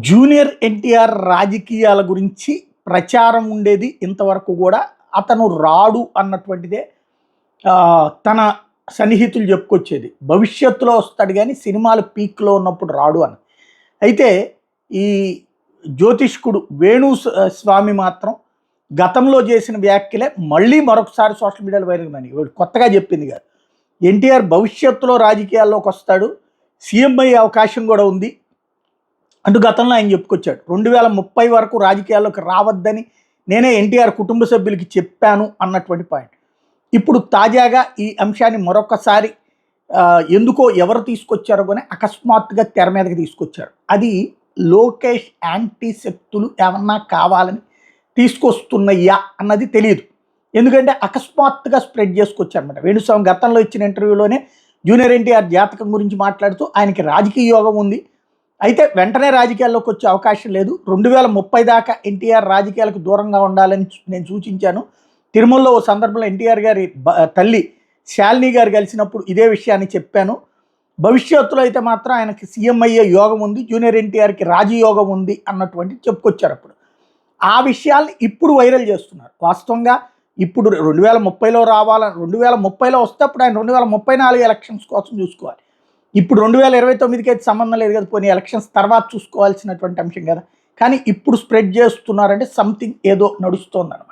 Junior NTR రాజకీయాల గురించి ప్రచారం ఉండేది ఇంతవరకు కూడా. అతను రాడు అన్నటువంటిదే తన సన్నిహితులు చెప్పుకొచ్చేది. భవిష్యత్తులో వస్తాడు కానీ సినిమాలు పీక్లో ఉన్నప్పుడు రాడు అని. అయితే ఈ జ్యోతిష్కుడు స్వామి మాత్రం గతంలో చేసిన వ్యాఖ్యలే మళ్ళీ మరొకసారి సోషల్ మీడియాలో వైరల్ కొత్తగా చెప్పింది కాదు. ఎన్టీఆర్ భవిష్యత్తులో రాజకీయాల్లోకి వస్తాడు, సీఎం అయ్యే అవకాశం కూడా ఉంది అంటూ గతంలో ఆయన చెప్పుకొచ్చాడు. 2030 వరకు రాజకీయాల్లోకి రావద్దని నేనే ఎన్టీఆర్ కుటుంబ సభ్యులకి చెప్పాను అన్నటువంటి పాయింట్. ఇప్పుడు తాజాగా ఈ అంశాన్ని మరొకసారి ఎందుకో ఎవరు తీసుకొచ్చారో కానీ అకస్మాత్తుగా తెర మీదకి తీసుకొచ్చారు. అది లోకేష్ యాంటీ శక్తులు ఏమన్నా కావాలని తీసుకొస్తున్నాయా అన్నది తెలియదు. ఎందుకంటే అకస్మాత్తుగా స్ప్రెడ్ చేసుకొచ్చారన్నమాట. వేణుస్వామి గతంలో ఇచ్చిన ఇంటర్వ్యూలోనే జూనియర్ ఎన్టీఆర్ జాతకం గురించి మాట్లాడుతూ ఆయనకి రాజకీయ యోగం ఉంది, అయితే వెంటనే రాజకీయాల్లోకి వచ్చే అవకాశం లేదు, 2030 దాకా ఎన్టీఆర్ రాజకీయాలకు దూరంగా ఉండాలని నేను సూచించాను. తిరుమలలో ఓ సందర్భంలో ఎన్టీఆర్ గారి తల్లి శాలిని గారు కలిసినప్పుడు ఇదే విషయాన్ని చెప్పాను. భవిష్యత్తులో అయితే మాత్రం ఆయనకి సీఎం అయ్యే యోగం ఉంది, జూనియర్ ఎన్టీఆర్కి రాజయోగం ఉంది అన్నటువంటి చెప్పుకొచ్చారు. అప్పుడు ఆ విషయాల్ని ఇప్పుడు వైరల్ చేస్తున్నారు. వాస్తవంగా ఇప్పుడు 2030లో రావాలని, 2030లో వస్తే అప్పుడు ఆయన 2034 ఎలక్షన్స్ కోసం చూసుకోవాలి. ఇప్పుడు 2029కి అయితే సంబంధం లేదు కదా, పోనీ ఎలక్షన్స్ తర్వాత చూసుకోవాల్సినటువంటి అంశం కదా. కానీ ఇప్పుడు స్ప్రెడ్ చేస్తున్నారంటే సంథింగ్ ఏదో నడుస్తోందన్నమాట.